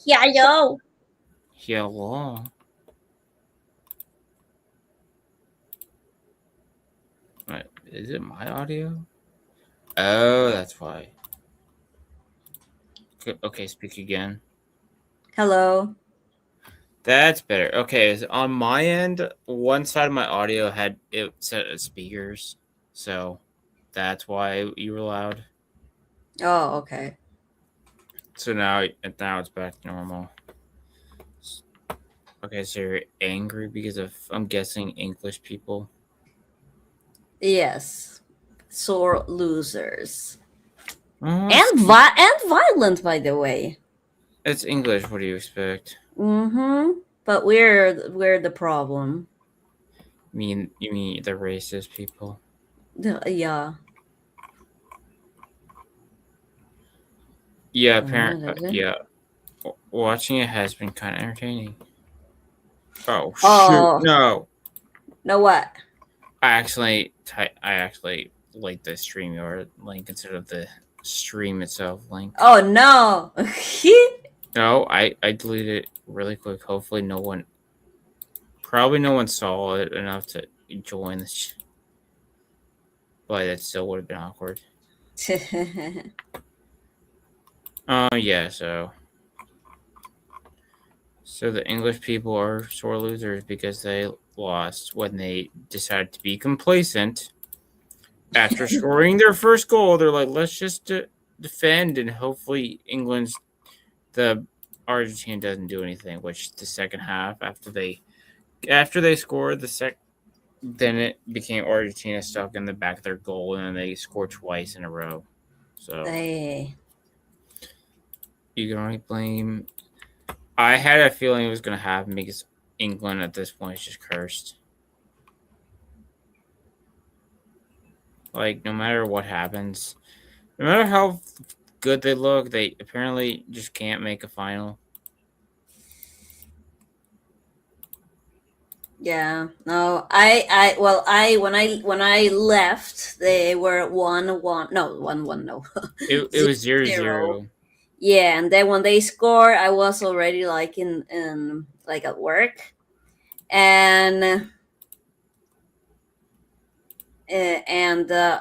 Hello. Hello. Wait, is it my audio? Oh, that's why. Okay, speak again. Hello. That's better. Okay, so on my end, one side of my audio had it set as speakers, so that's why you were loud. Oh, okay. So now it's back to normal. Okay, so you're angry because of I'm guessing English people. Yes. Sore losers. Oh, And violent, by the way. it's English. What do you expect? Mm-hmm. But we're the problem. You mean the racist people? Yeah. Yeah, What is it? yeah. Watching it has been kind of entertaining. Oh shoot! Oh, No, know what? I actually like the StreamYard link instead of the stream itself link. Oh no. No, I deleted it really quick. Hopefully, probably no one saw it enough to join this. But that still would have been awkward. Yeah. So the English people are sore losers because they lost when they decided to be complacent after scoring their first goal. They're like, let's just defend and hopefully the Argentina doesn't do anything. Which the second half after they scored then it became Argentina stuck in the back of their goal and then they scored twice in a row. So Hey. you can only blame. I had a feeling it was going to happen because England at this point is just cursed. Like no matter what happens, no matter how good they look, they apparently just can't make a final. Yeah. No. When I left, they were 1-1. No, 1-1. No. It zero was 0-0. zero. Yeah, and then when they score, I was already like in like at work, and oh,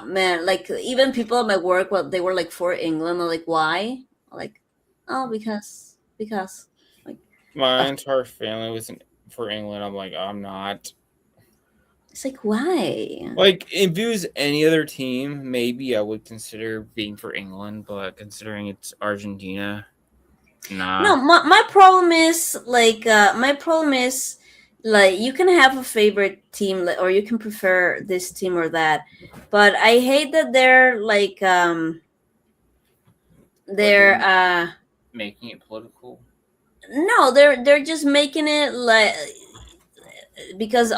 man, like even people at my work, well, they were like for England. I'm like, why? Like, oh, because like, My uh, entire family was for England. I'm like, I'm not. it's like why? Like, if it was any other team, maybe I would consider being for England, but considering it's Argentina, nah. No, my problem is like you can have a favorite team or you can prefer this team or that, but I hate that they're like What they're you're making it political? no, they're just making it like because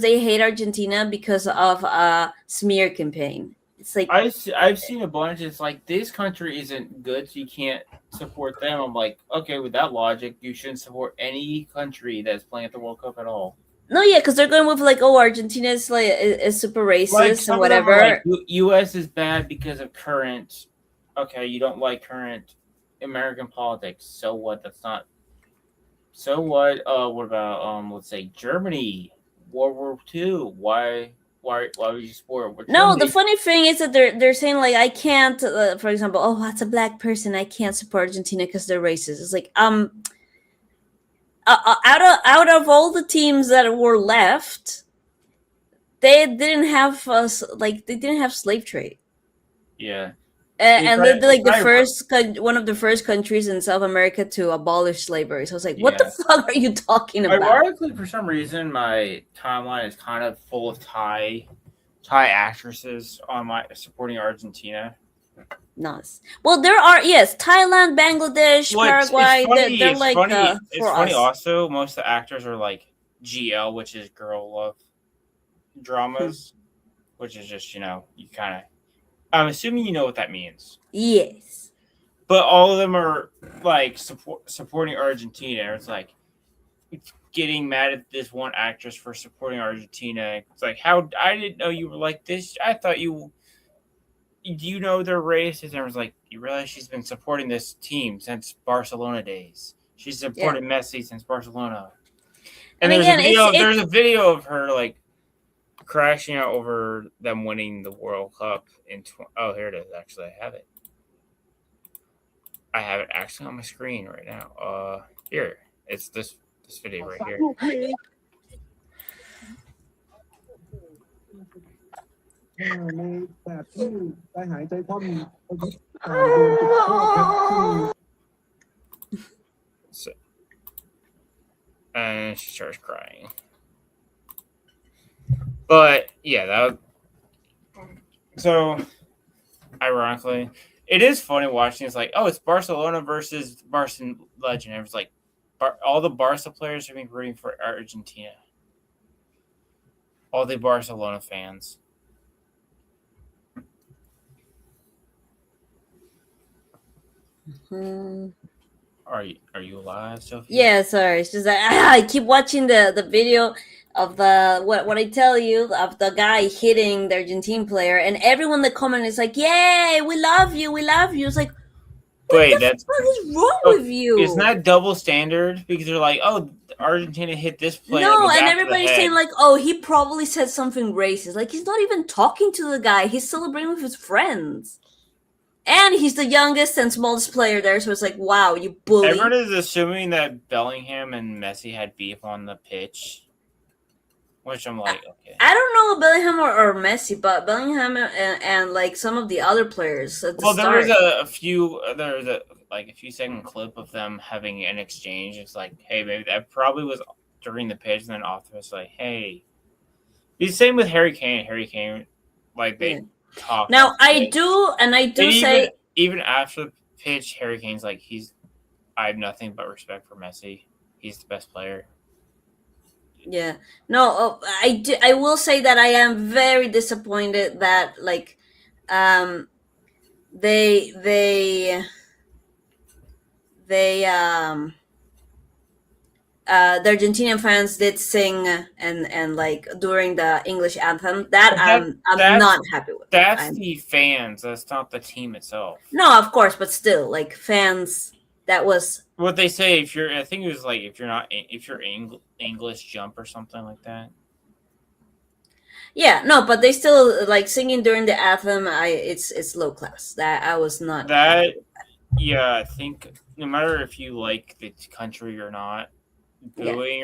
they hate Argentina because of a smear campaign. It's like I've seen a bunch. It's like this country isn't good, so you can't support them. I'm like, okay, with that logic, you shouldn't support any country that's playing at the World Cup at all. no, yeah, because they're going with like, oh, Argentina is like is super Like racist and some of them are like whatever. U.S. is bad because of current. Okay, you don't like current American politics. So what? That's not. So what? What about let's say Germany, World War II? Why would you support what No, the Germany? funny thing is that they're saying like I can't, for example, oh, that's a black person, I can't support Argentina because they're racist. It's like out of all the teams that were left, they didn't have slave trade. Yeah, And they're it's like the probably one of the first countries in South America to abolish slavery. So I was like, what the yeah. fuck are you talking about? Ironically, for some reason, my timeline is kind of full of Thai actresses on my supporting Argentina. Nice. Well, there are, yes, Thailand, Bangladesh, Well, it's Paraguay. They're, funny. they're It's like funny. It's for funny. us. Also, most of the actors are like GL, which is girl love Hmm. dramas, which is just you kind of. I'm assuming you know what that means. Yes. But all of them are like supporting Argentina. It's like it's getting mad at this one actress for supporting Argentina. It's like how I didn't know you were like this. I thought do you know they're racist? And I was like, you realize she's been supporting this team since Barcelona days. She's Yeah. supported Messi since Barcelona. And And again, there's a video of her like crashing out over them winning the World Cup oh, here it is. Actually, I have it. I have it actually on my screen right now. Here. It's this video right here. ในแบบที่ใจหายใจคว่ำโดนจุดโทษครับที่ So, and she starts crying. But yeah, so ironically, it is funny watching. It's like, oh, it's Barcelona versus Barca legend. It was like all the Barca players have been rooting for Argentina. All the Barcelona fans. Are you alive, Sophie? Yeah, sorry. It's just that I keep watching the video of the what I tell you of the guy hitting the Argentine player, and everyone in the comment is like, "Yay, we love you, we love you." It's like, what the fuck is wrong with you? Isn't that double standard? Because they're like, oh, Argentina hit this player. No, and everybody's saying like, oh, he probably said something racist. Like, he's not even talking to the guy. He's celebrating with his friends. And he's the youngest and smallest player there, so it's like, wow, you bully. Everyone is assuming that Bellingham and Messi had beef on the pitch, which I'm like, okay. I don't know Bellingham or Messi, but Bellingham and like some of the other players at the start. There was a few second clip of them having an exchange. It's like, hey, maybe that probably was during the pitch, and then off was like, hey. The same with Harry Kane. Harry Kane, like they. Yeah. Now I do say even after the pitch, Harry Kane's like I have nothing but respect for Messi. He's the best player. Yeah. No, I will say that I am very disappointed that like the Argentinian fans did sing and like during the English anthem. I'm not happy with. That's the fans. That's not the team itself. No, of course, but still, like fans. That was what they say. I think it was like if you're English, jump or something like that. Yeah, no, but they still like singing during the anthem. It's low class. That I was not. That yeah, I think no matter if you like the country or not. Booing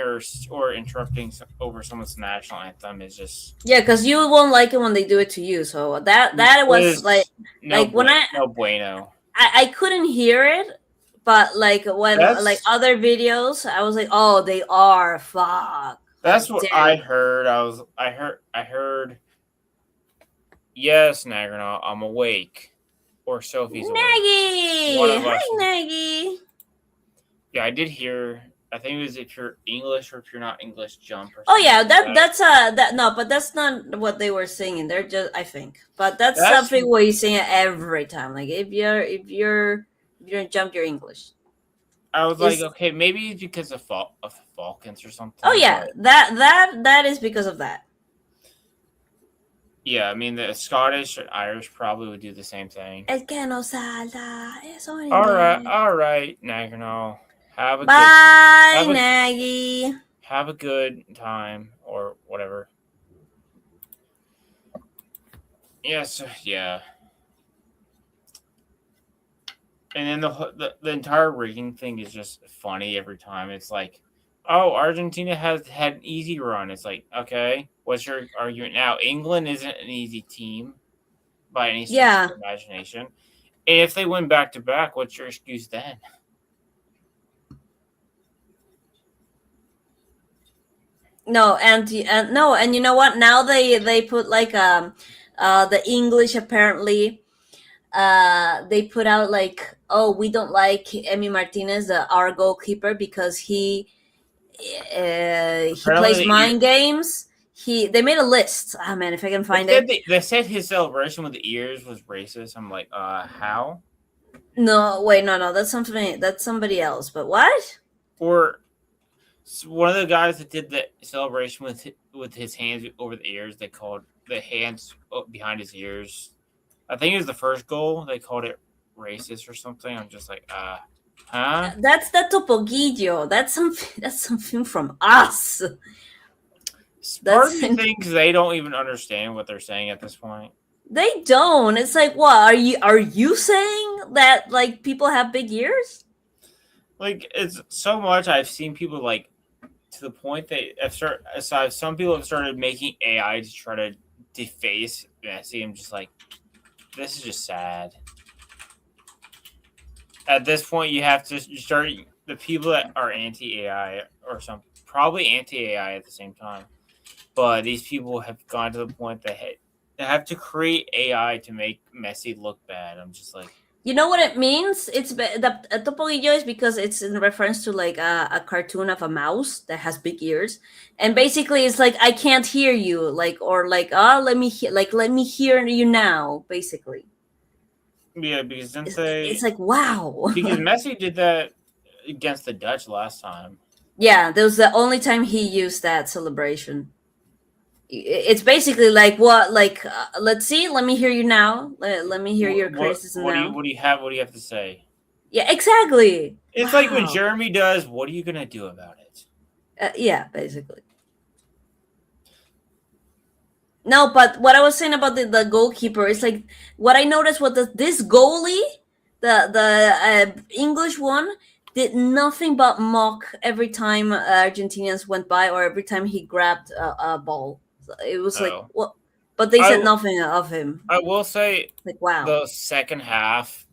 or interrupting over someone's national anthem is just because you won't like it when they do it to you. So that was like when no bueno. I couldn't hear it, but like when like other videos, I was like, oh, they are fuck. That's what I heard. I heard. Yes, Nagranaw, I'm awake. Or Sophie's awake. Naggy, hi Naggy. Yeah, I did hear. I think it was if you're English or if you're not English, jump. Or oh yeah, that's no, but that's not what they were singing. They're just I think, but that's something where you sing it every time. Like if you're jump, you're English. I was like, okay, maybe it's because of Falcons or something. Oh yeah, that is because of that. Yeah, I mean the Scottish or Irish probably would do the same thing. El que no salta, eso all right, Nagranaw. Bye, Naggy. Have a good time or whatever. Yes, yeah. And then the entire rigging thing is just funny every time. It's like, oh, Argentina has had an easy run. It's like, okay, what's your argument now? England isn't an easy team by any stretch of imagination. And if they win back to back, what's your excuse then? No, and you know what? Now they put like the English apparently they put out like, oh, we don't like Emi Martinez, our goalkeeper, because he plays mind games. They made a list. Oh man, if I can find it. They said his celebration with the ears was racist. I'm like, how? No, wait, no, that's somebody else. But what? Or one of the guys that did the celebration with his hands over the ears, they called the hands behind his ears I think it was the first goal. They called it racist or something. I'm just like, huh? That's the Topoguillo. That's something from us. Part of That's me thinks they don't even understand what they're saying at this point. They don't. It's like, what are you saying that like people have big ears? Like, it's so much. I've seen people like to the point that some people have started making AI to try to deface Messi. I'm just like, this is just sad. At this point, you have to start the people that are anti AI or some probably anti AI at the same time. But these people have gone to the point that they have to create AI to make Messi look bad. I'm just like, You know what it means? The Topoguillo is because it's in reference to like a cartoon of a mouse that has big ears, and basically it's like I can't hear you, like or like let me hear you now, basically. yeah, because It's like wow. because Messi did that against the Dutch last time. Yeah, that was the only time he used that celebration. It's basically like what like let's see, let me hear you now, let me hear your criticism now. What do you have to say? Yeah, exactly. It's like when Wow. Jeremy does. What are you gonna do about it? Yeah, basically. No, but what I was saying about the goalkeeper is like what I noticed was that this goalie, the English one, did nothing but mock every time Argentinians went by or every time he grabbed a ball. So it was like Oh, what, but they said I nothing of him. I will say Like wow. the second half.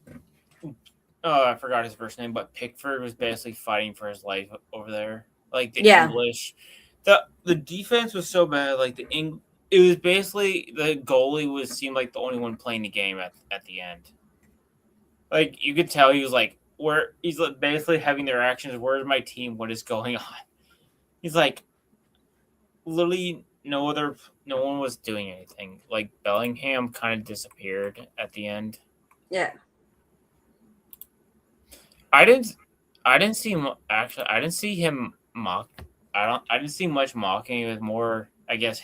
Oh, I forgot his first name, but Pickford was basically fighting for his life over there. Like the Yeah, English, the defense was so bad. Like it was basically the goalie seemed like the only one playing the game at the end. Like you could tell he was like, where he's like basically having their actions. Where's my team? What is going on? He's like, literally no one was doing anything. Like Bellingham kind of disappeared at the end. yeah. I didn't I didn't see actually I didn't see him mock. I didn't see much mocking. It was more, I guess,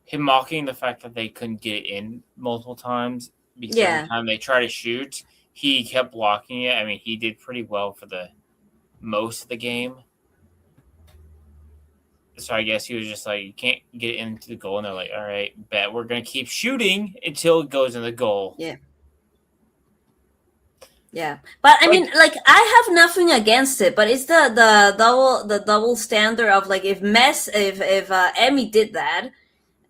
him mocking the fact that they couldn't get it in multiple times because every Yeah. time they try to shoot, he kept blocking it. I mean, he did pretty well for the most of the game. So I guess he was just like, you can't get it into the goal, and they're like, all right, bet we're gonna keep shooting until it goes in the goal. Yeah. Yeah, but I mean, Like, like, I have nothing against it, but it's the double standard of like if Emmy did that,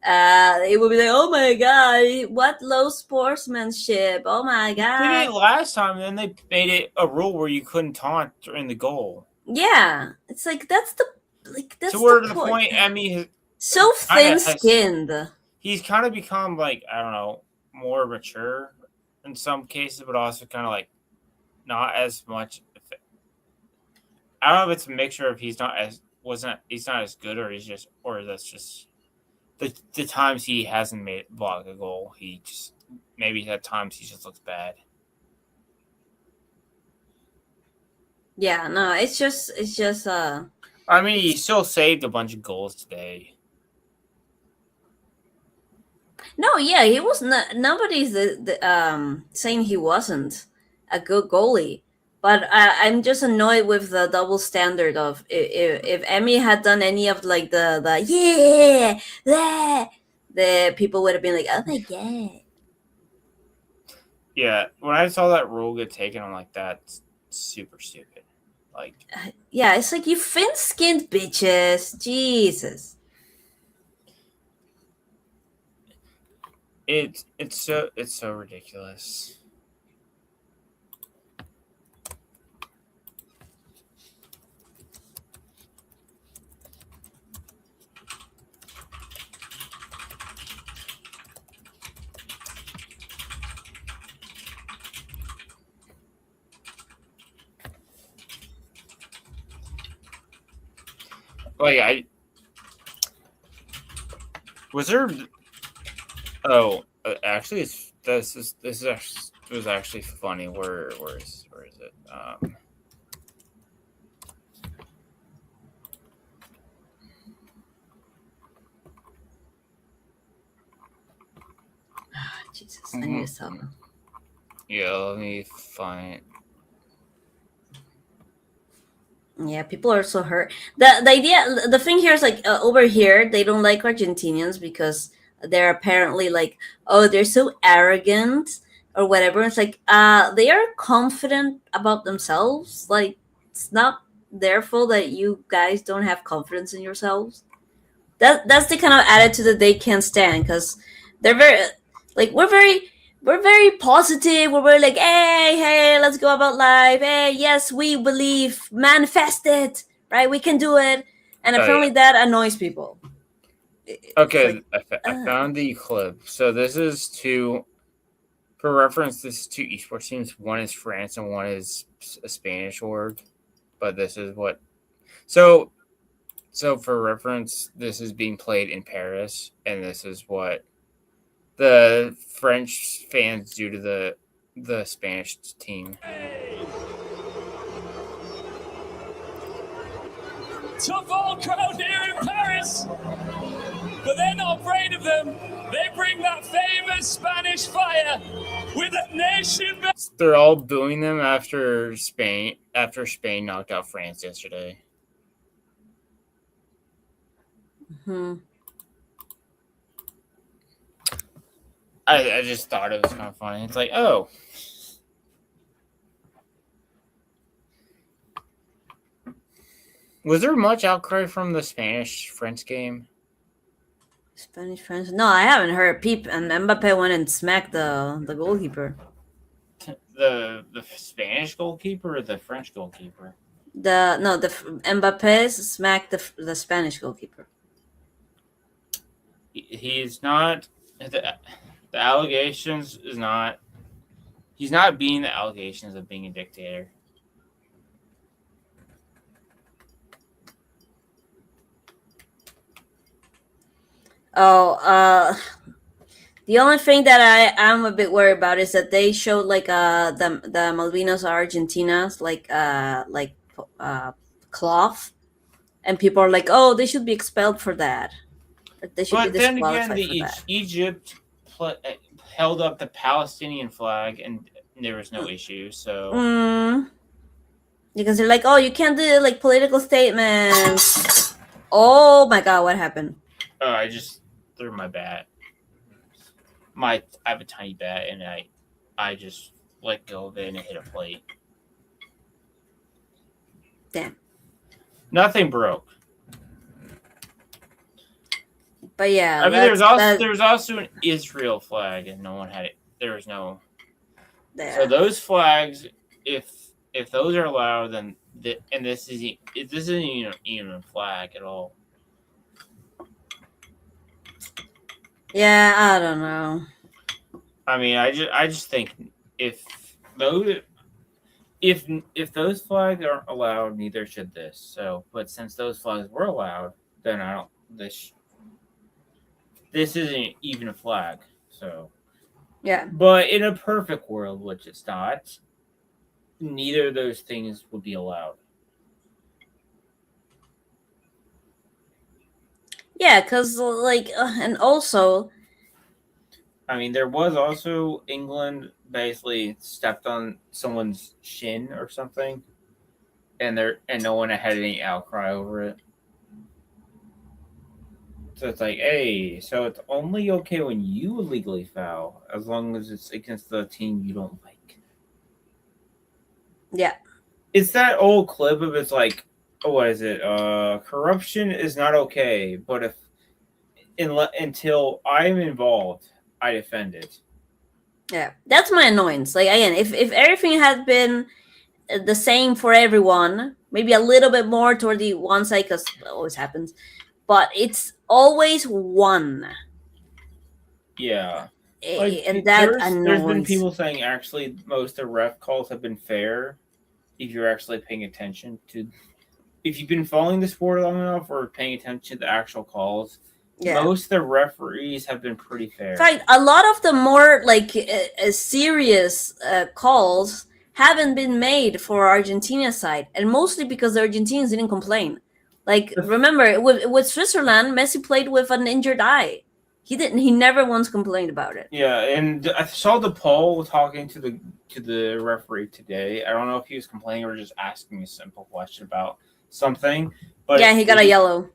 it would be like, oh my god, what low sportsmanship! Oh my he did it god, last time, and then they made it a rule where you couldn't taunt in the goal. yeah, it's like that's To the where to the point. point, Emmy So kind thin of has skinned. he's kind of become like, I don't know, more mature in some cases, but also kind of like not as much. I don't know if it's a mixture of he's not as good, or that's just the times he hasn't made block a goal. He just maybe at times he just looks bad. Yeah, no, it's just. I mean, he still saved a bunch of goals today. No, yeah, he was not. Nobody's saying he wasn't a good goalie, but I'm just annoyed with the double standard of if Emmy had done any of like the the people would have been like, oh my god. Yeah, when I saw that rule get taken, I'm like, that's super stupid. Like, Yeah, it's like you thin skinned bitches, Jesus. it's so ridiculous. Like, I was there. Oh, actually, this was actually funny. Where is it? Jesus, I need to stop. Yeah, let me find. Yeah, people are so hurt. The thing here is like over here they don't like Argentinians because they're apparently like, oh, they're so arrogant or whatever. It's like they are confident about themselves. Like it's not their fault that you guys don't have confidence in yourselves. That's the kind of attitude that they can't stand because they're very like we're very positive. We're very like, hey, let's go about life. Hey, yes, we believe, manifest it, right? We can do it, and apparently that annoys people. Okay, like, I found the clip. So this is for reference, this is two esports teams. One is France and one is a Spanish org. But this is what. So for reference, this is being played in Paris, and this is what the French fans do to the Spanish team. Tough old crowd here in Paris, but they're not afraid of them. They bring that famous Spanish fire with a nation. They're all booing them after Spain knocked out France yesterday. I just thought it was kind of funny. It's like, oh. Was there much outcry from the Spanish-French game? Spanish-French? No, I haven't heard a peep. And Mbappe went and smacked the goalkeeper. The Spanish goalkeeper or the French goalkeeper? Mbappe smacked the Spanish goalkeeper. He's not the allegations is not. He's not being the allegations of being a dictator. Oh, the only thing that I am a bit worried about is that they showed like the Malvinas Argentinas like cloth, and people are like, oh, they should be expelled for that. Like, they should But be then disqualified again, for that. Egypt held up the Palestinian flag, and there was no issue. So because they're like, oh, you can't do like political statements. Oh my God, what happened? Oh, I just threw my bat. I have a tiny bat, and I just let go of it and it hit a plate. Damn. Nothing broke. But yeah, I mean, there was also an Israel flag, and no one had it. There was no. Yeah. So those flags, if those are allowed, then this isn't even a flag at all. Yeah, I don't know. I mean, I just think if those flags aren't allowed, neither should this. So, but since those flags were allowed, then I don't. This isn't even a flag. So. Yeah. But in a perfect world, which it's not, neither of those things would be allowed. Yeah, because like, and also, I mean, there was also England basically stepped on someone's shin or something, and no one had any outcry over it. So it's like, hey, so it's only okay when you illegally foul, as long as it's against the team you don't like. Yeah. It's that old clip of it's like, oh, what is it? Corruption is not okay, but until I'm involved, I defend it. Yeah, that's my annoyance. Like again, if everything had been the same for everyone, maybe a little bit more toward the one side, because it always happens, but it's always one. Yeah. And that annoys. There's been people saying actually most of the ref calls have been fair if you're actually paying attention to. If you've been following the sport long enough or paying attention to the actual calls, most of the referees have been pretty fair. In fact, a lot of the more like serious calls haven't been made for Argentina's side, and mostly because the Argentinians didn't complain. Like, remember, with Switzerland, Messi played with an injured eye. He didn't. He never once complained about it. Yeah, and I saw the poll talking to the referee today. I don't know if he was complaining or just asking a simple question about something. But yeah, he got a yellow.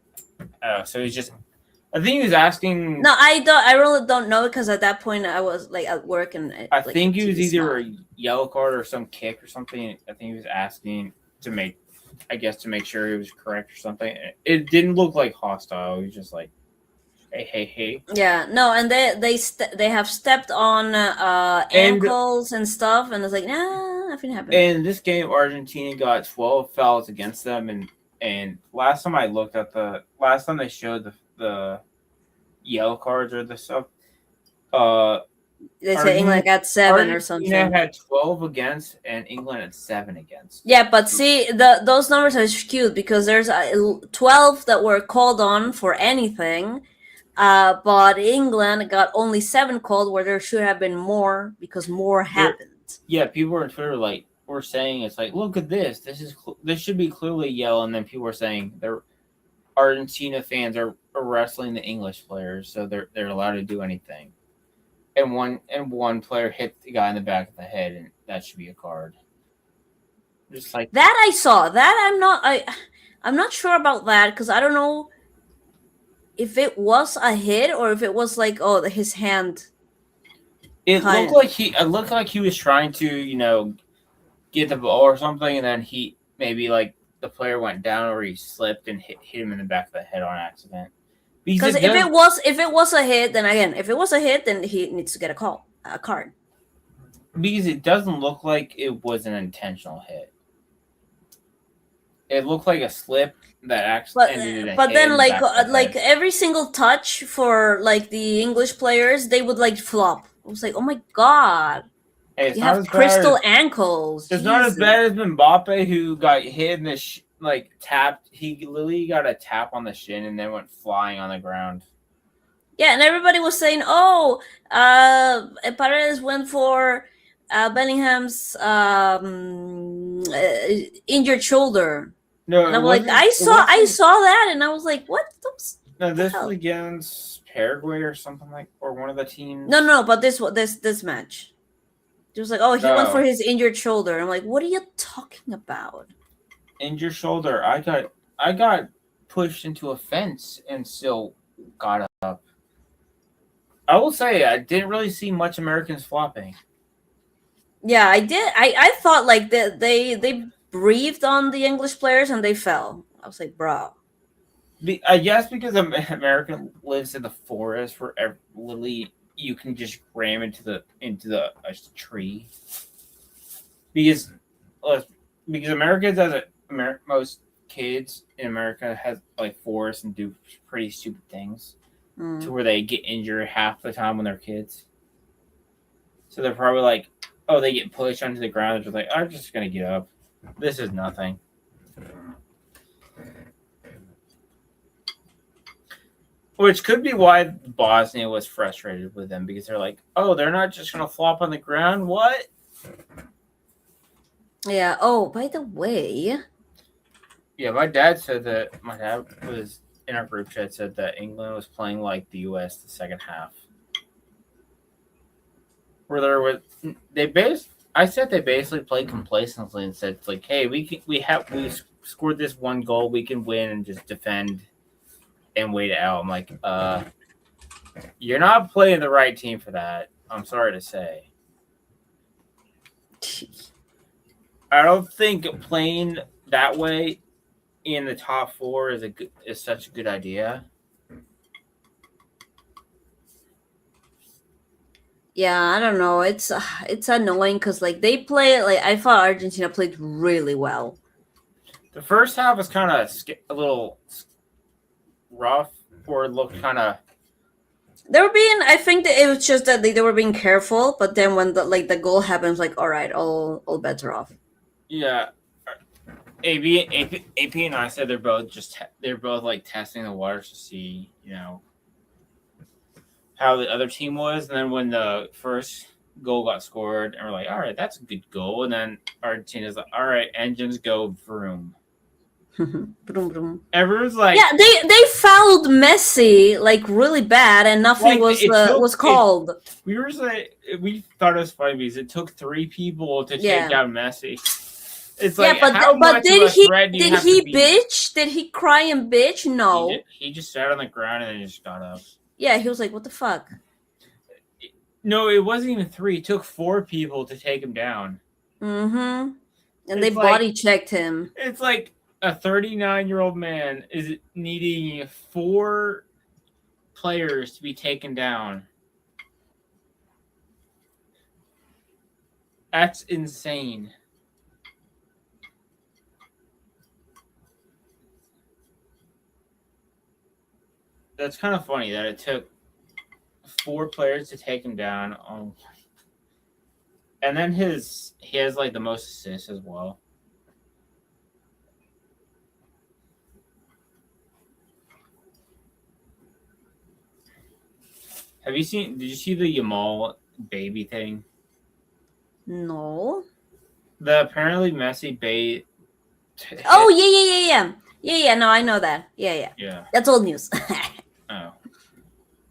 So he's just. I think he was asking. No, I don't. I really don't know because at that point I was like at work and I like, think it was either small. a yellow card or some kick or something. I think he was asking to make sure he was correct or something. It didn't look like hostile. He was just like, hey. Yeah, no, and they have stepped on ankles and stuff, and it's like, nah, nothing happened. In this game, Argentina got 12 fouls against them, and last time they showed the yellow cards or the stuff, they say England got 7 or something. Argentina had 12 against, and England had 7 against. Yeah, but see, those numbers are skewed because there's 12 that were called on for anything. But England got only 7 called where there should have been more because more happened. Yeah, people on Twitter were saying it's like, look at this. This should be clearly yellow, and then people were saying they're Argentina fans are wrestling the English players, so they're allowed to do anything. And one player hit the guy in the back of the head, and that should be a card. Just like that, I saw that. I'm not sure about that because I don't know if it was a hit or if it was like his hand. It looked like he was trying to get the ball or something, and then he maybe like the player went down or he slipped and hit him in the back of the head on accident. Because if it was a hit, then he needs to get a card. Because it doesn't look like it was an intentional hit. It looked like a slip that actually ended in a but hit then in like the back of the head. every single touch for like the English players, they would like flop. I was like, oh my god. Hey, you have crystal ankles. It's not as bad as Mbappe, who got hit in the tapped. He literally got a tap on the shin and then went flying on the ground. Yeah, and everybody was saying, Paredes went for Bellingham's injured shoulder. No, and I'm like, I saw that, and I was like, what? No, this was against Paraguay or something or one of the teams. No, but this match. It was like, he went for his injured shoulder. I'm like, what are you talking about? Injured shoulder. I got pushed into a fence and still got up. I will say I didn't really see much Americans flopping. Yeah, I did. I thought like they breathed on the English players and they fell. I was like, bro. I guess because America lives in the forest where literally you can just ram into a tree. Because America does it. Most kids in America have like forests and do pretty stupid things to where they get injured half the time when they're kids. So they're probably like, they get pushed onto the ground. They're just like, I'm just gonna get up. This is nothing. Which could be why Bosnia was frustrated with them, because they're like, they're not just going to flop on the ground? What? Yeah. Oh, by the way. Yeah, my dad was in our group chat, said that England was playing like the U.S. the second half. Where I said they basically played complacently and said, like, hey, we scored this one goal, we can win and just defend and wait it out. I'm like, you're not playing the right team for that. I'm sorry to say. I don't think playing that way in the top 4 is such a good idea. Yeah, I don't know. It's annoying because like they play like I thought Argentina played really well. The first half was kind of a little rough, or it looked kind of. I think that it was just that they were being careful, but then when the goal happens, like, all right, all bets are off. Yeah, AP and I said they're both like testing the waters to see how the other team was, and then when the first goal got scored, and we're like, all right, that's a good goal, and then Argentina's like, all right, engines go vroom. Brum, brum. Everyone's like, Yeah, they fouled Messi like really bad, and nothing was called. We thought it was funny because it took 3 people to Yeah. take down Messi. It's Yeah, like, how much did of a threat do you have he to be? bitch? Did he cry and bitch? No. He just sat on the ground and then just got up. Yeah, he was like, "What the fuck?" No, it wasn't even 3. It took 4 people to take him down. Mm-hmm. And It's they like- body checked him. It's like a 39-year-old man is needing 4 players to be taken down. That's insane. That's kind of funny that it took 4 players to take him down. And then he has like the most assists as well. Did you see the Yamal baby thing? No. Apparently Messi bait. Oh yeah. No, I know that. Yeah. That's old news. Oh.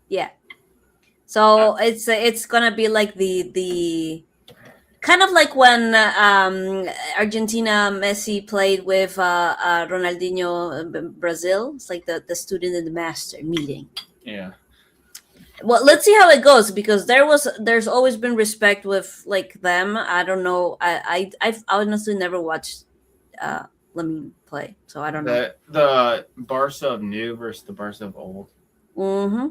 Yeah. So it's gonna be like the kind of like when Argentina Messi played with Ronaldinho Brazil. It's like the student and the master meeting. Yeah. Well, let's see how it goes, because there's always been respect with like them. I don't know. I've honestly never watched Lamine play, so I don't know. The Barca of new versus the Barca of old. Mm-hmm.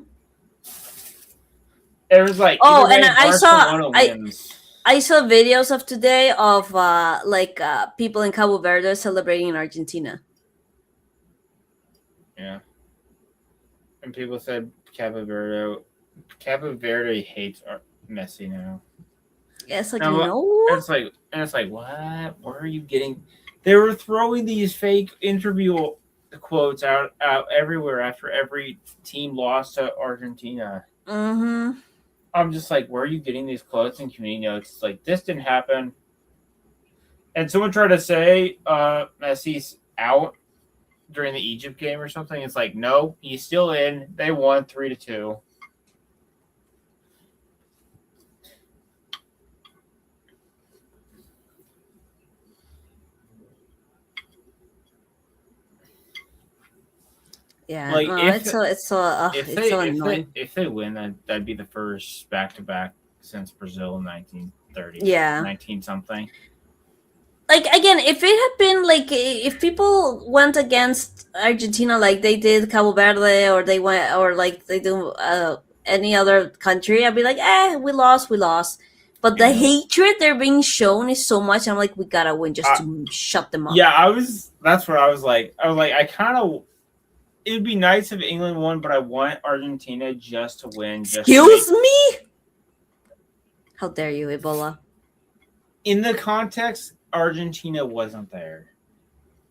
It was like, oh, and I saw videos of today of people in Cabo Verde celebrating in Argentina. Yeah. And people said Cabo Verde hates Messi now. Yeah, it's like, now, no. It's like, what? Where are you getting? They were throwing these fake interview quotes out everywhere after every team lost to Argentina. Mm-hmm. I'm just like, where are you getting these quotes and community notes? It's like, this didn't happen. And someone tried to say Messi's out during the Egypt game or something. It's like, no, he's still in. They won 3-2. Yeah, like, no, it's so annoying. If they win, that'd be the first back-to-back since Brazil in 1930. Yeah, 19 something. Like, again, if it had been like, if people went against Argentina like they did Cabo Verde, or they went, or like they do any other country, I'd be like, we lost. But the hatred they're being shown is so much. I'm like, we gotta win just to shut them up. Yeah, that's what I was like. I kind of. It would be nice if England won, but I want Argentina just to win. Excuse me? How dare you, Ebola? In the context, Argentina wasn't there.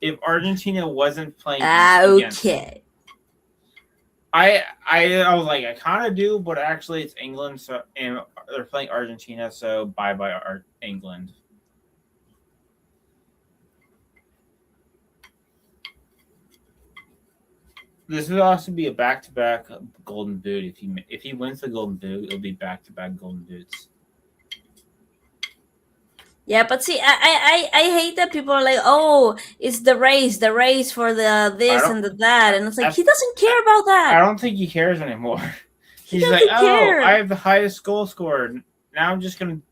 If Argentina wasn't playing, okay. I was like, I kind of do, but actually it's England, so and they're playing Argentina, so bye England. This would also be a back-to-back Golden Boot. If he wins the Golden Boot, it'll be back-to-back Golden Boots. Yeah, but see, I hate that people are like, oh, it's the race for the this and the that, and it's like, he doesn't care about that. I don't think he cares anymore. He's like, care. I have the highest goal scorer. Now I'm just gonna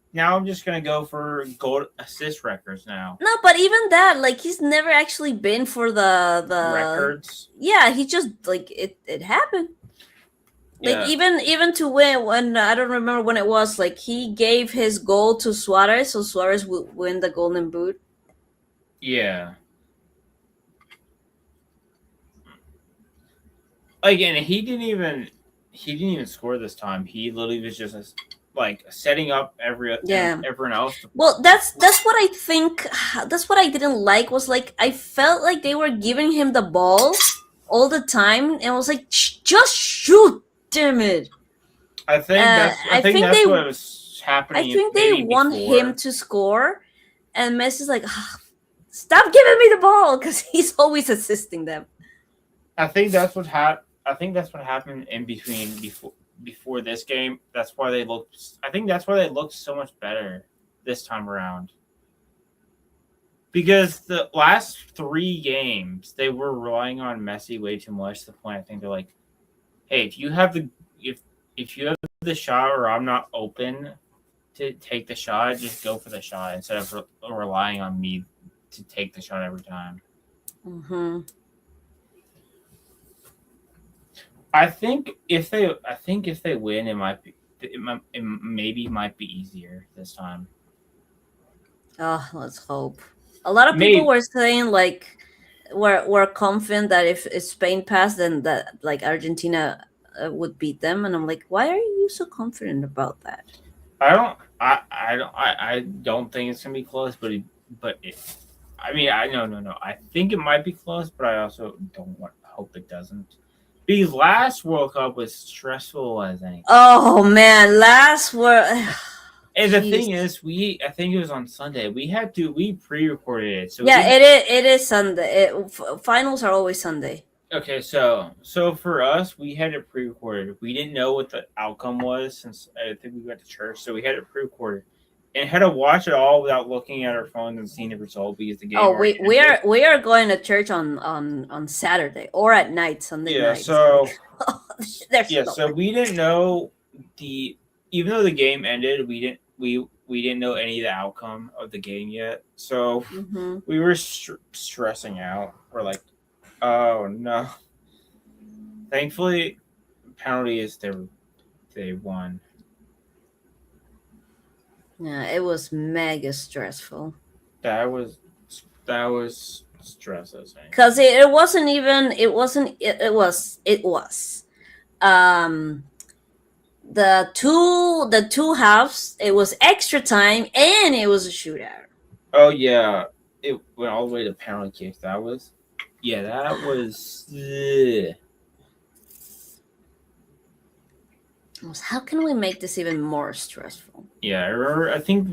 go for goal assist records now. No, but even that, like, he's never actually been for the records. Yeah, he just like it happened. Like, even to win, when I don't remember when it was, like, he gave his goal to Suarez, so Suarez would win the Golden Boot. Yeah. Again, he didn't even score this time. He literally was just like setting up everyone else. Well, that's what I think. That's what I didn't like, was like, I felt like they were giving him the ball all the time, and was like, just shoot. Damn it! I think that's what was happening. I think they want him to score, and Messi's like, stop giving me the ball, because he's always assisting them. I think that's what happened in between before this game. That's why they looked. I think that's why they looked so much better this time around. Because the last 3 games they were relying on Messi way too much. To the point I think they're like, hey, if you have the shot, or I'm not open to take the shot, just go for the shot instead of relying on me to take the shot every time. Mm-hmm. I think if they win, it maybe might be easier this time. Oh, let's hope. A lot of Maybe. people were saying like we're confident that if Spain passed, then that like Argentina would beat them, and I'm like, why are you so confident about that? I don't think it's gonna be close, no. I think it might be close, but I also hope it doesn't. The last World Cup was stressful as anything. Oh man, last World. And the thing is, I think it was on Sunday. We pre-recorded it. So yeah, it is Sunday. Finals are always Sunday. Okay, so for us, we had it pre-recorded. We didn't know what the outcome was since I think we went to church, so we had it pre-recorded and had to watch it all without looking at our phones and seeing the result because the game. Oh, we are going to church on Saturday or at night, Sunday night. So so we didn't know even though the game ended, we didn't know any of the outcome of the game yet. So we were stressing out. We're like, oh no! Thankfully, penalty is they won. Yeah, it was mega stressful. That was stressful. Because it wasn't even. It wasn't. It was. The two halves. It was extra time and it was a shootout. Oh yeah, it went all the way to penalty kicks. That was. How can we make this even more stressful? Yeah, I remember. I think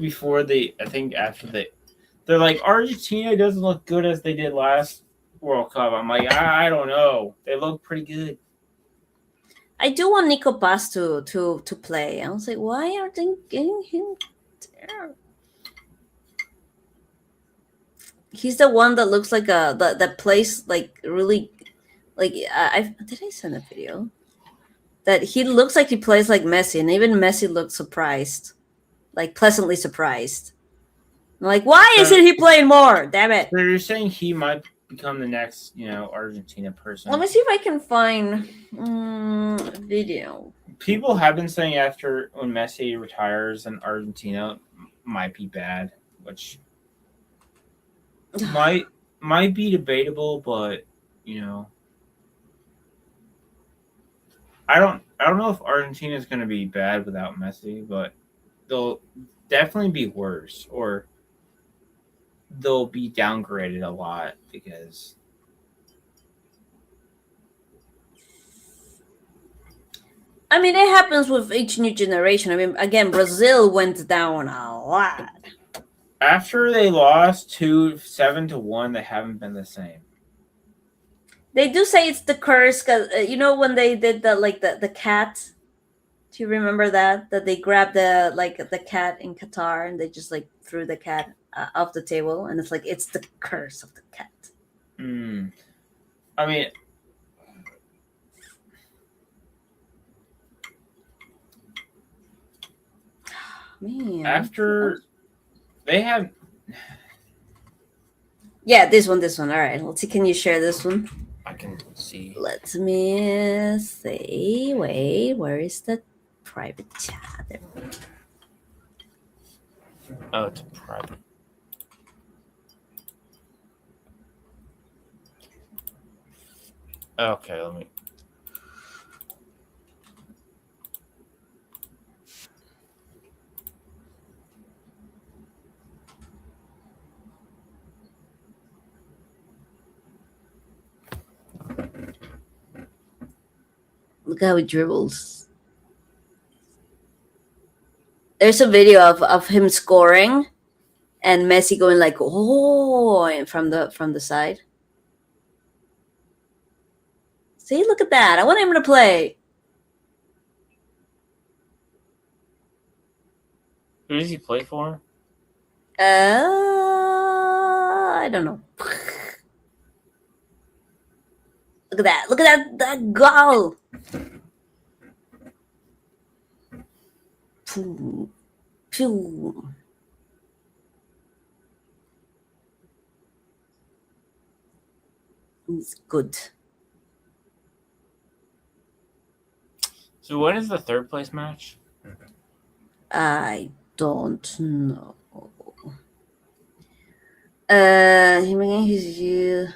after they're like, Argentina doesn't look good as they did last World Cup. I'm like, I don't know. They look pretty good. I do want Nico Paz to play. I was like, why aren't they getting him there? He's the one that looks like that plays like really like did I send a video? That he looks like he plays like Messi, and even Messi looks surprised, like pleasantly surprised. I'm like, why isn't he playing more? Damn it! So you're saying he might become the next, Argentina person? Let me see if I can find video. People have been saying after when Messi retires, and Argentina might be bad, which might be debatable, but I don't know if Argentina is going to be bad without Messi, but they'll definitely be worse, or they'll be downgraded a lot because I mean, it happens with each new generation. I mean, again, Brazil went down a lot. After they lost 7-1, they haven't been the same. They do say it's the curse because when they did the cat. Do you remember that they grabbed the cat in Qatar and they just threw the cat off the table, and it's like it's the curse of the cat. I mean, man. After they have, this one. All right, let's see. Can you share this one? I can see. Let me see. Wait, where is the private chat? Oh, it's private. Okay, let me. Look how he dribbles. There's a video of him scoring, and Messi going like, oh, and from the side. See, look at that. I want him to play. Who does he play for? I don't know. Look at that. Look at that goal. Pew, pew. It's good. So when is the third place match? I don't know. Him again, he's.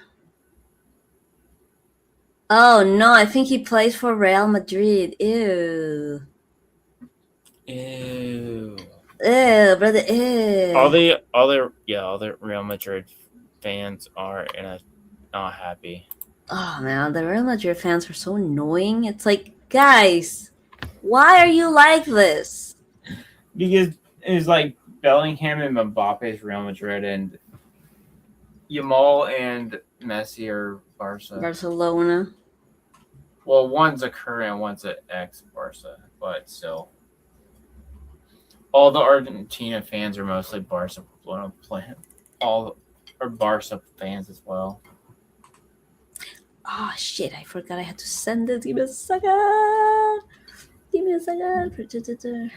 Oh no, I think he plays for Real Madrid. Ew. Ew. Ew, brother. Ew. All the Real Madrid fans are not happy. Oh man, the Real Madrid fans are so annoying. It's like, guys, why are you like this? Because it's like Bellingham and Mbappe's Real Madrid, and Yamal and Messi are Barca. Barcelona. Well, one's a current, one's an ex-Barca, but still. All the Argentina fans are mostly Barca. All are Barca fans as well. Oh shit, I forgot I had to send it. Give me a second. Give me a second.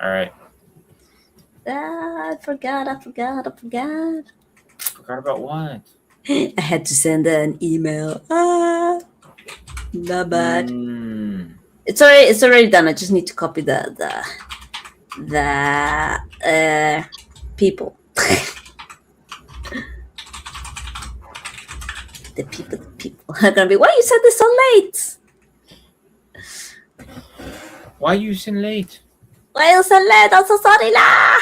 All right. I forgot. Forgot about what? I had to send an email. Not bad. It's already done. I just need to copy the people. The people are gonna be. Why you sent this so late? Why you so late? Why you so late? I'm so sorry lah.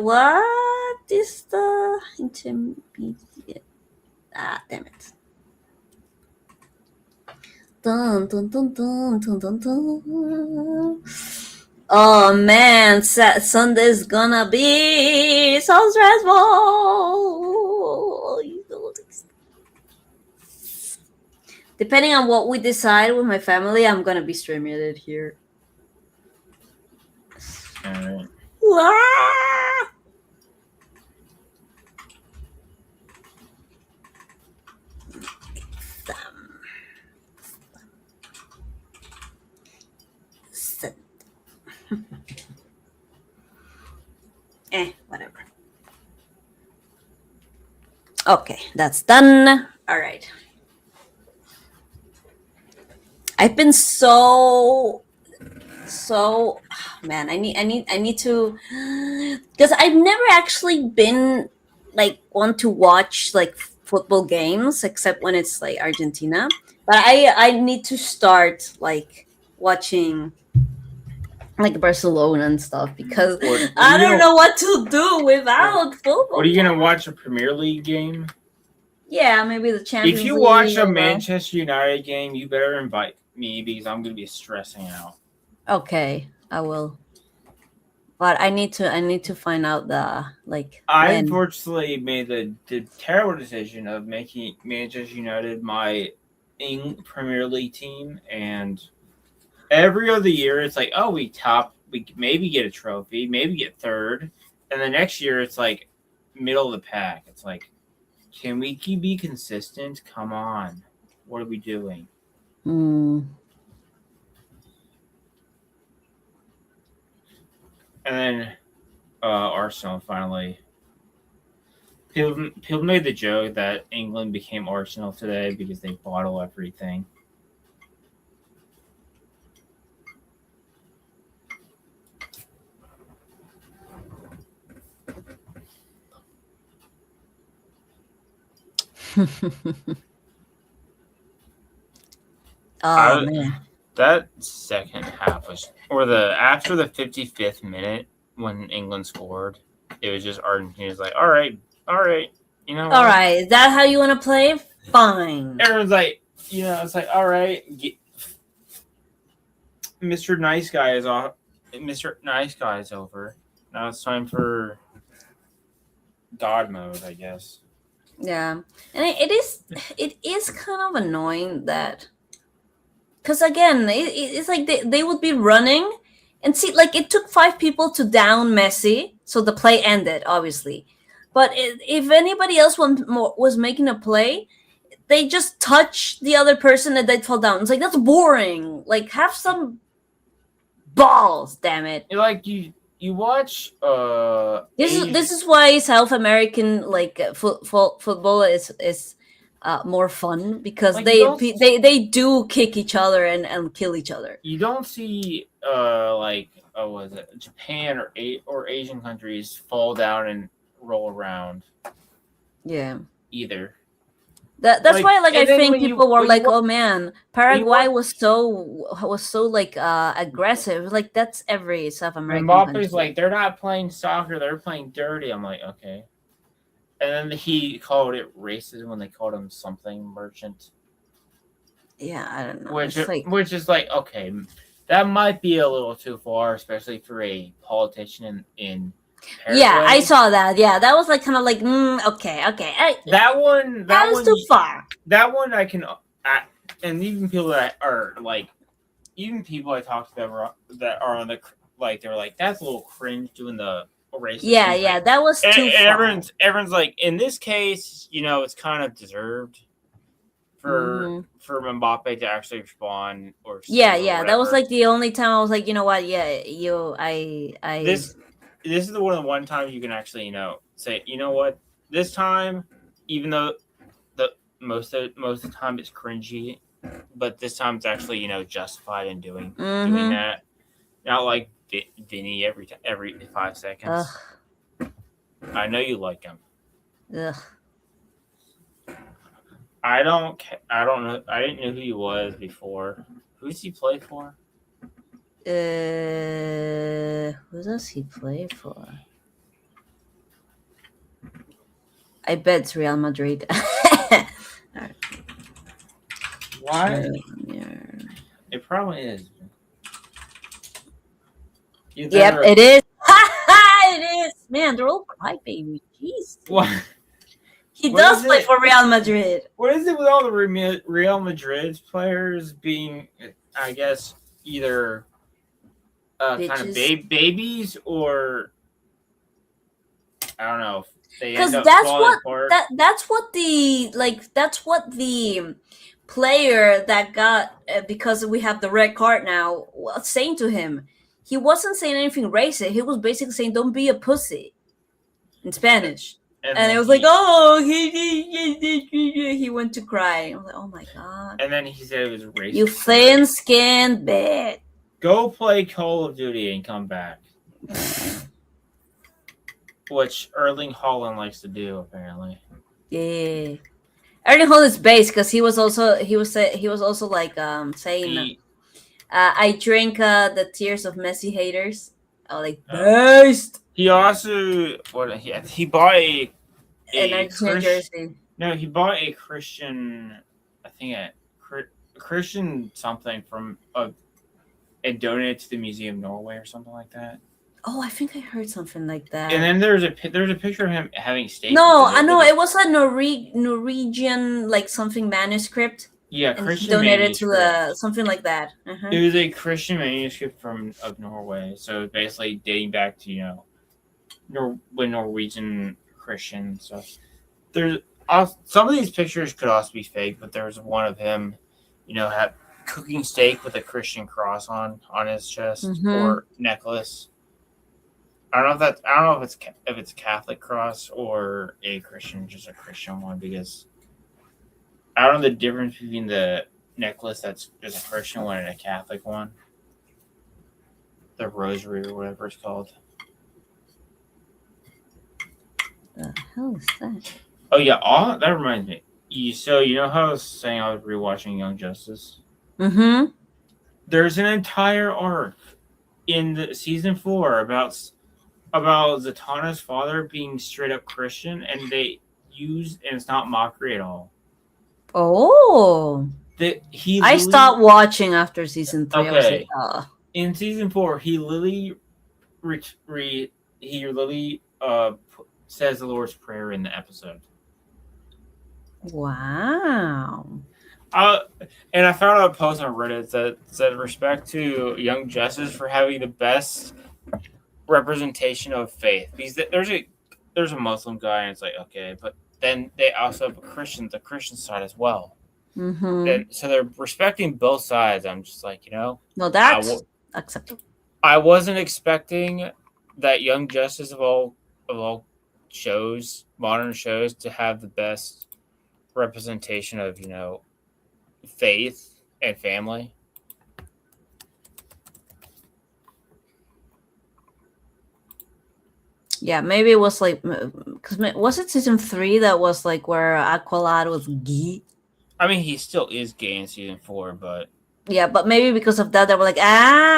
What is the intermediate? Ah, damn it. Dun, dun, dun, dun, dun, dun, dun. Oh man, Sunday's gonna be so stressful. Depending on what we decide with my family, I'm gonna be streaming it here. All right. Ah! Whatever. Okay, that's done. All right. I've been so man, I need to, because I've never actually been like one to watch like football games except when it's like Argentina. But I need to start like watching like Barcelona and stuff because I don't know what to do without football. What are you gonna watch, a Premier League game? Yeah, maybe the Champions If you League watch a or Manchester United game, you better invite me because I'm gonna be stressing out. Okay, I will. But I need to find out the like. I when. unfortunately made the terrible decision of making Manchester United my Premier League team, and every other year it's like, oh, we maybe get a trophy, maybe get third, and the next year it's like middle of the pack. It's like, can we be consistent? Come on, what are we doing? And then Arsenal finally. People made the joke that England became Arsenal today because they bottle everything. Man. That second half was, after the 55th minute when England scored, it was just Argentina's like, all right, you know. All right, is that how you want to play? Fine. Everyone's like, it's like, all right, Mr. Nice Guy is off. Mr. Nice Guy's over. Now it's time for God mode, I guess. Yeah, and it is kind of annoying that, because again, it's like they would be running, and see, like it took 5 people to down Messi, so the play ended, obviously. But if anybody else was making a play, they just touch the other person and they'd fall down. It's like, that's boring. Like, have some balls, damn it. Like you watch This is why South American like football is more fun, because Like, they do kick each other and kill each other. you don't see was it Japan or Asian countries fall down and roll around Yeah. either. That's Like, why, like, I and then think when you- people were when like, you wa- "Oh man, Paraguay was so like aggressive." Like, that's every South American country. Mbappe's like, they're not playing soccer, they're playing dirty. I'm like, okay. And then he called it racist when they called him something merchant. Yeah, I don't know. Which It's is like, okay, that might be a little too far, especially for a politician in Paraguay. yeah, I saw that. Yeah, that was like kind of like, okay. That one was too far. That one I can, and even people that are like, even people I talked to that are on the like, they were like, that's a little cringe doing the racist. Yeah, thing. yeah, Like, that was too far. everyone's like, in this case, it's kind of deserved for Mbappe to actually respond or Yeah, steal or yeah, that was whatever. like the only time I was like, you know what? Yeah, This is the one time you can actually say, you know what, this time, even though the most of the time it's cringy, but this time it's actually justified in doing that. Not like Vinny every 5 seconds. Ugh. I know you like him. Ugh. I don't know. I didn't know who he was before. Who does he play for? Who does he play for? I bet it's Real Madrid. Why? It probably is. Yep, it is. It is. Man, they're all crybaby. Jeez. What? He What does is play it? for Real Madrid. What is it with all the Real Madrid players being, I guess, either kind of babies or I don't know. Because that's what the player that got because we have the red card now was saying to him. He wasn't saying anything racist. He was basically saying, "Don't be a pussy," in Spanish. And it was like, oh, he went to cry. I was like, oh my god. And then he said it was racist. You thin-skinned bitch. Go play Call of Duty and come back. Which Erling Haaland likes to do, apparently. Yeah. Erling Haaland's base because he was also like saying, I drink the tears of Messi haters. Oh, like based. He also he bought a Argentine jersey. No, he bought a Christian, I think a Christian something from and donated to the Museum of Norway or something like that. Oh, I think I heard something like that. And then there's a picture of him having steak. No, I know it was a Norwegian like something manuscript. Yeah, and Christian donated to manuscript. something like that. It was a Christian manuscript of Norway, so basically dating back to when Norwegian Christian stuff. There's some of these pictures could also be fake, but there's one of him, cooking steak with a Christian cross on his chest or necklace. I don't know if it's a Catholic cross or just a Christian one, because I don't know the difference between the necklace that's just a Christian one and a Catholic one. The rosary or whatever it's called. The hell is that? Oh yeah, that reminds me. So you know how I was saying I was rewatching Young Justice? Mm-hmm. There's an entire arc in the season 4 about Zatanna's father being straight up Christian, and and it's not mockery at all. Oh. I stopped watching after season 3. Okay. I was like, oh. In season 4, he literally says the Lord's Prayer in the episode. Wow. And I found out a post on Reddit that said respect to young Justice for having the best representation of faith. Because there's a Muslim guy, and it's like, okay, but then they also have the Christian side as well. Mm-hmm. So they're respecting both sides. I'm just like, No, that's acceptable. I wasn't expecting that Young Justice of all shows, modern shows, to have the best representation of faith and family. Yeah, maybe it was like, because was it season 3 that was like where Aqualad was gay? I mean, he still is gay in season 4, but yeah, but maybe because of that, they were like,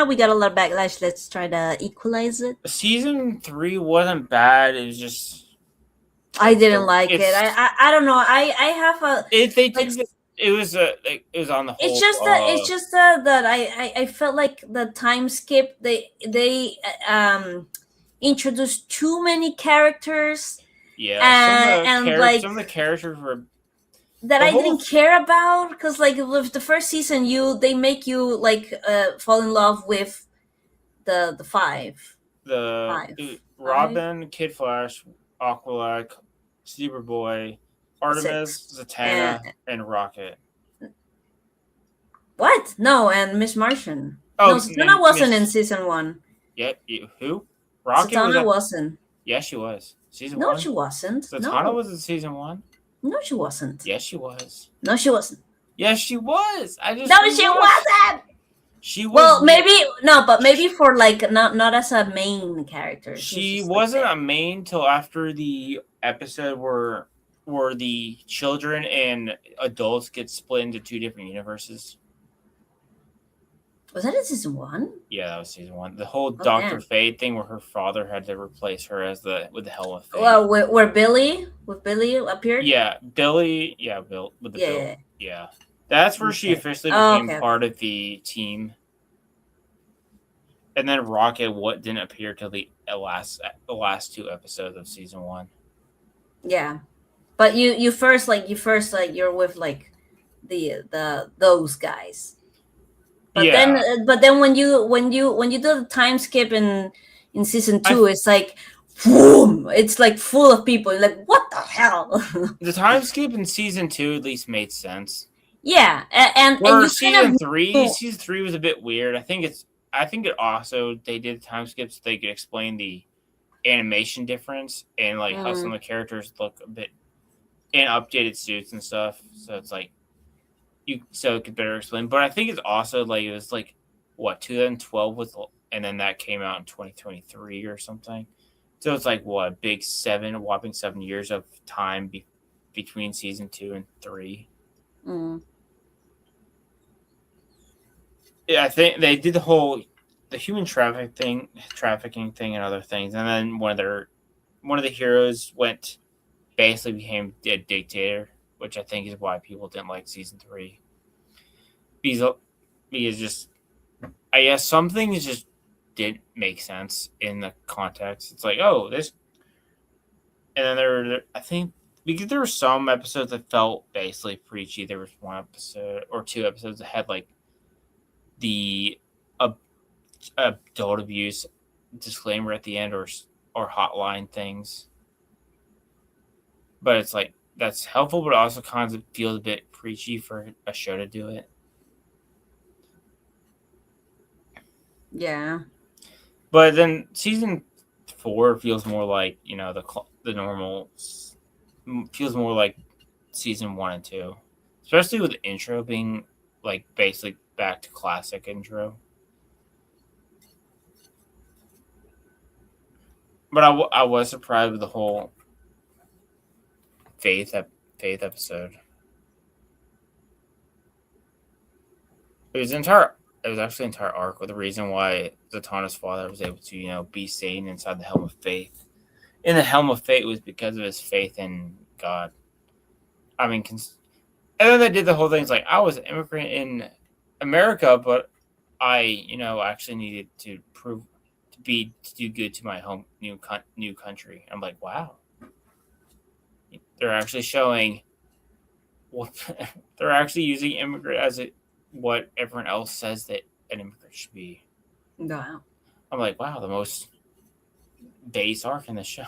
we got a lot of backlash. Let's try to equalize it. Season 3 wasn't bad. It was just I didn't like it. I don't know. I have a. It was on the whole. It's just that I felt like the time skip. They introduced too many characters. Yeah, some of the characters were that I didn't care about, because like with the first season, they make you like fall in love with the five. Robin, Kid Flash, Aqualad, Superboy, Artemis, Zatanna, and Rocket. What? No, and Miss Martian. No, Zatanna wasn't in season 1. Yeah, who? Rocket Zatanna wasn't. Yeah, she was. Season 1? No, she wasn't. Zatanna was in season 1? No, she wasn't. Yes, she was. No, she wasn't. Yes, she was. No, she wasn't. She was. Well, maybe for like not as a main character. She wasn't a main till after the episode where the children and adults get split into 2 different universes. Was that in season 1? Yeah, that was season 1. The whole Dr. Fate thing where her father had to replace her with the Helm of Fate. Well, where Billy appeared? Yeah, Billy. Yeah, Bill with the Bill. Yeah. That's where she officially became part of the team. And then Rocket didn't appear till the last 2 episodes of season 1. Yeah. But you're with like those guys. But then when you do the time skip in season 2, it's like boom, it's like full of people. Like, what the hell? The time skip in season 2 at least made sense. Yeah, and season 3 was a bit weird. I think it also they did time skips so they could explain the animation difference and like how some of the characters look a bit in updated suits and stuff. So it's like so it could better explain. But I think it's also like it was like 2012 was, and then that came out in 2023 or something. So it's like a whopping 7 years of time between season 2 and 3. Yeah, I think they did the human trafficking thing and other things, and then one of the heroes basically became a dictator, which I think is why people didn't like season 3. Because just, I guess some things just didn't make sense in the context. It's like, oh, this, and then I think because there were some episodes that felt basically preachy. There was 1 episode or 2 episodes that had like the adult abuse disclaimer at the end or hotline things. But it's like that's helpful, but also kind of feels a bit preachy for a show to do it. Yeah. But then season 4 feels more like, the normal, feels more like season 1 and 2, especially with the intro being like basically back to classic intro. But I was surprised with the whole faith episode. It was actually an entire arc with the reason why Zatanna's father was able to, be sane inside the Helm of Faith. And the Helm of Fate was because of his faith in God. I mean, and then they did the whole thing. It's like, I was an immigrant in America, but I actually needed to prove to do good to my home new country. I'm like, wow, they're actually showing what they're actually using immigrant as what everyone else says that an immigrant should be. Wow. I'm like, wow, the most base arc in the show.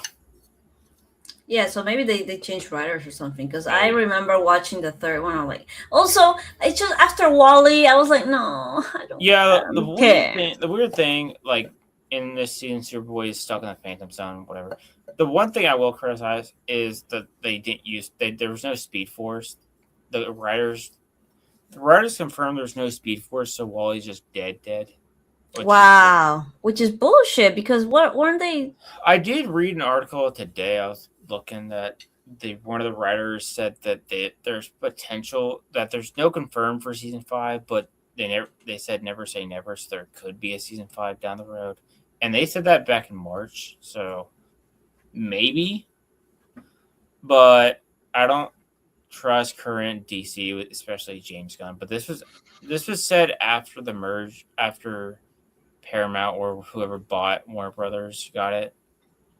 Yeah, so maybe they changed writers or something. Because I Maybe. remember watching the third one. I'm like, also, it's just after Wally, I was like, no, I don't. Yeah, I don't care. the weird thing, like in this season, Superboy is stuck in the Phantom Zone, whatever. The one thing I will criticize is that they didn't use there was no Speed Force. The writers confirmed there's no Speed Force, so Wally's just dead. Wow, which is bullshit. Because what weren't they? I did read an article today. I was looking that one of the writers said that there's potential that there's no confirmed for season 5, but they said never say never, so there could be a season 5 down the road, and they said that back in March, so maybe, but I don't trust current DC, especially James Gunn. But this was said after the merge, after Paramount or whoever bought Warner Brothers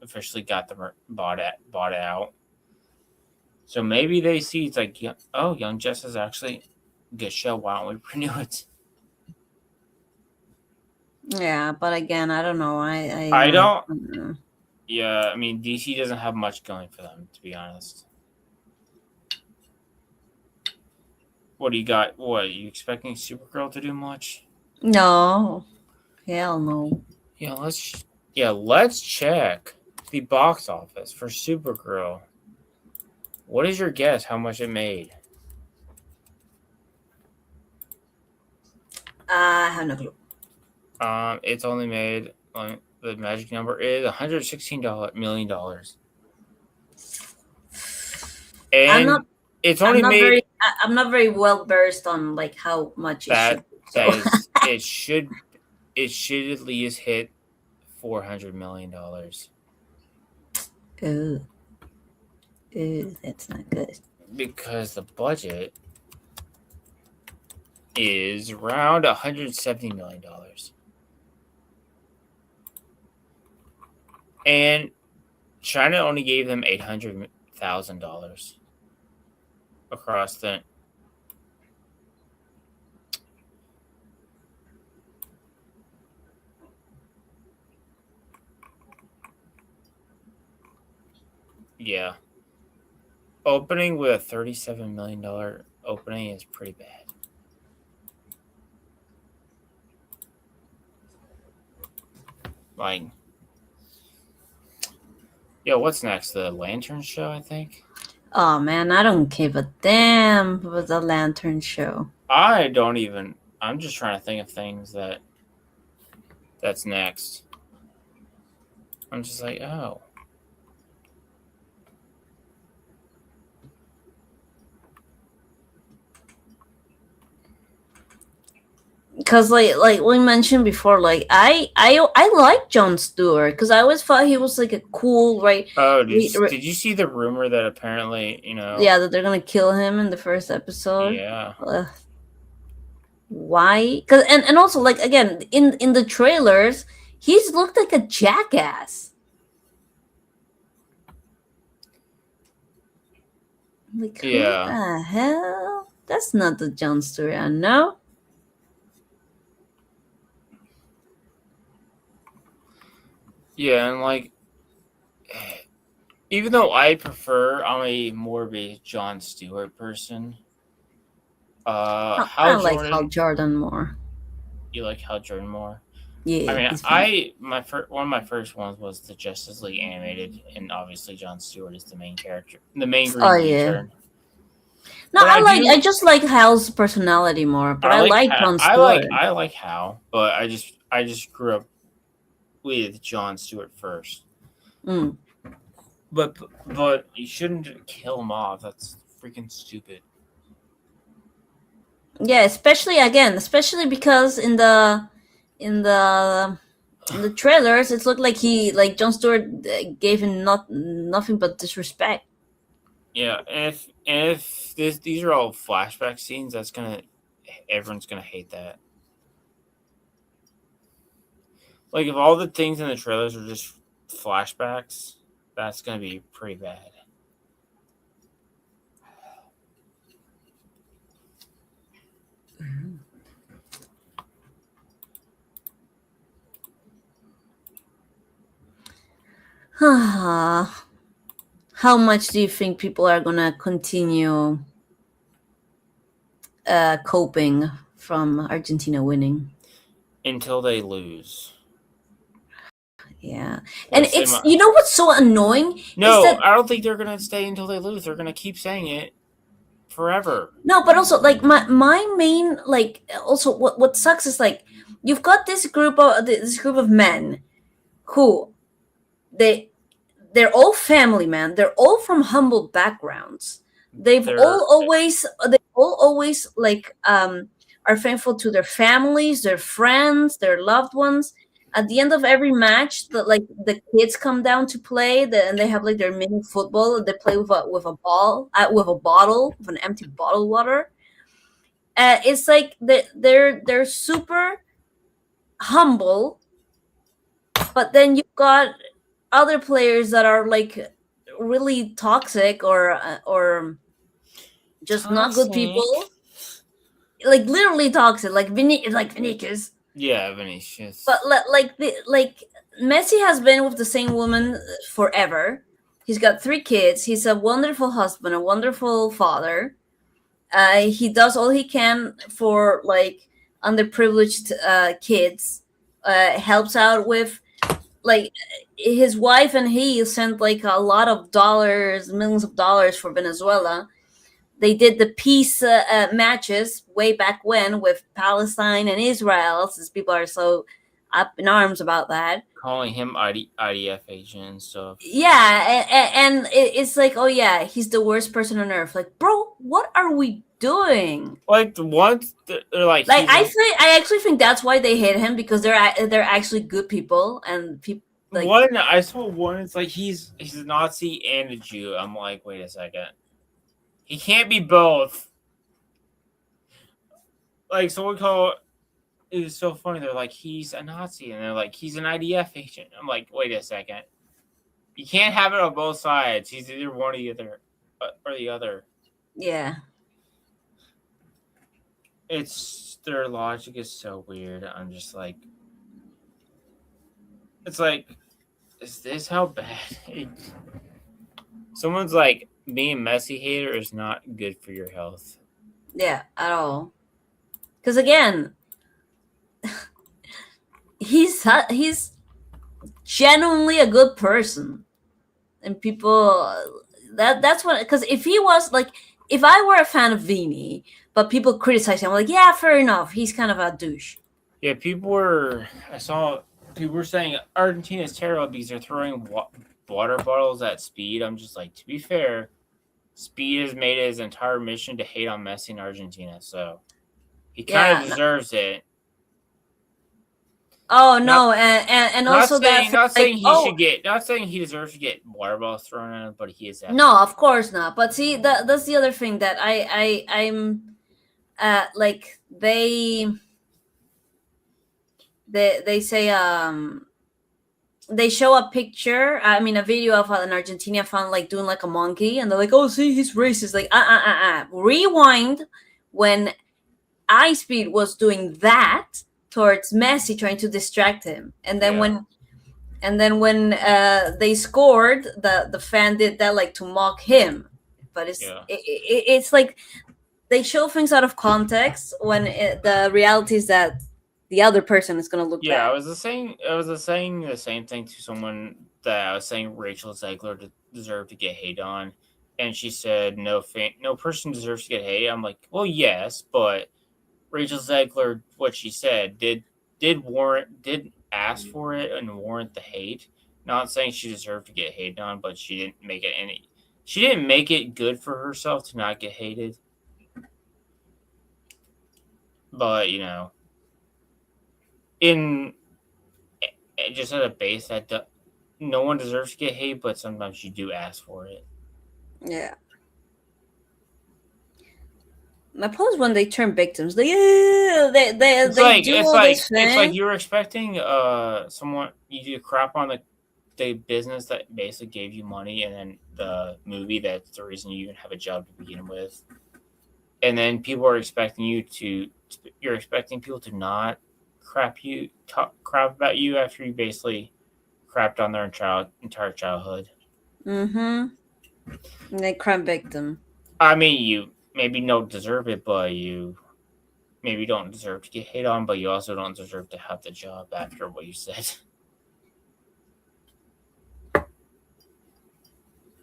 officially got bought it out. So maybe they see it's like, Young Justice is actually a good show. Why don't we renew it? Yeah, but again, I don't know. I don't. know. Yeah, I mean, DC doesn't have much going for them, to be honest. What do you got? What, are you expecting Supergirl to do much? No, hell no. Yeah, let's check the box office for Supergirl. What is your guess how much it made? I have no clue. It's only made the magic number is $116 million. And it's only made. I'm not very well versed on like how much it should. It should at least hit $400 million. Ooh, that's not good. Because the budget is around $170 million. And China only gave them $800,000 across the. Yeah. Opening with a $37 million opening is pretty bad. Like, what's next? The Lantern Show, I think? Oh man, I don't give a damn about the Lantern Show. I'm just trying to think of things that's next. I'm just like, oh. Because like we mentioned before, like I like Jon Stewart because I always thought he was like a cool, right? Oh, did you see the rumor that apparently Yeah, that they're gonna kill him in the first episode? Yeah. Why? Because and also like again in the trailers, he's looked like a jackass. Like who the hell? That's not the Jon Stewart I know. Yeah, and like, even though I'm more of a Jon Stewart person. I like Hal Jordan more. You like Hal Jordan more? Yeah. I mean, one of my first ones was the Justice League animated, and obviously Jon Stewart is the main character, the main Green Lantern. No, I just like Hal's personality more, but I like Jon Stewart. I like Hal, but I just grew up with Jon Stewart first. Mm. But you shouldn't kill him off. That's freaking stupid. Yeah, especially because in the trailers it looked like Jon Stewart gave him nothing but disrespect. Yeah, and if these are all flashback scenes, everyone's gonna hate that. Like, if all the things in the trailers are just flashbacks, that's going to be pretty bad. How much do you think people are going to continue coping from Argentina winning? Until they lose. Yeah. And Let's say it's, you know what's so annoying? No, is that, I don't think they're going to stay until they lose. They're going to keep saying it forever. no, but also like my main, like, also what sucks is like you've got this group of men who they're all family, man. They're all from humble backgrounds. They all always like are thankful to their families, their friends, their loved ones. At the end of every match, the kids come down to play, and they have like their mini football. They play with a ball, with a bottle, with an empty bottle of water. It's like they're super humble, but then you've got other players that are like really toxic or just not good people, like literally toxic, like Vinicius. Yeah, Vinicius. But like Messi has been with the same woman forever. He's got 3 kids. He's a wonderful husband, a wonderful father. He does all he can for like underprivileged kids. Helps out with, like, his wife and he sent like a lot of dollars, millions of dollars for Venezuela. They did the peace matches way back when with Palestine and Israel, since people are so up in arms about that. Calling him IDF agent and stuff. Yeah, and it's like, oh yeah, he's the worst person on earth. Like, bro, what are we doing? Like, the ones they're like I actually think that's why they hate him, because they're actually good people, and people like, one. I saw one. It's like he's a Nazi and a Jew. I'm like, wait a second, he can't be both. Like, someone called. It was so funny. They're like, he's a Nazi, and they're like, he's an IDF agent. I'm like, wait a second, you can't have it on both sides. He's either one or the other, or the other. Yeah. It's their logic is so weird. I'm just like, it's like, is this how bad? Someone's like, being a Messi hater is not good for your health. Yeah, at all. Because again, he's genuinely a good person, and people that's what. Because if he was like, if I were a fan of Vini, but people criticize him, I'm like, yeah, fair enough, he's kind of a douche. Yeah, people were saying Argentina is terrible because they're throwing water bottles at Speed. I'm just like, to be fair, Speed has made it his entire mission to hate on Messi in Argentina, so he kind of deserves it. Oh no, and also not saying he deserves to get water bottles thrown at him, but he is. No, of course not. But see, that's the other thing that I'm like they say they show a picture, I mean a video of an Argentina fan like doing like a monkey, and they're like, oh, see, he's racist. Like, rewind when iSpeed was doing that towards Messi, trying to distract him, and then when they scored, the fan did that like to mock him. But it's like they show things out of context when the reality is that the other person is going to look bad. I was saying the same thing to someone, that I was saying Rachel Zegler deserved to get hate on, and she said no person deserves to get hate. I'm like, well, yes, but Rachel Zegler, what she said did ask for it and warrant the hate. Not saying she deserved to get hated on, but she didn't make it good for herself to not get hated. But just at a base that no one deserves to get hate, but sometimes you do ask for it. Yeah. My point is when they turn victims, they do it's all like this it's like thing. you were expecting someone you do crap on the business that basically gave you money, and then the movie that's the reason you even have a job to begin with, and then people are expecting you're expecting people to not talk crap about you after you basically crapped on their entire childhood. Mm-hmm. They crime victim. I mean, you maybe don't deserve it, but you maybe don't deserve to get hit on, but you also don't deserve to have the job after what you said.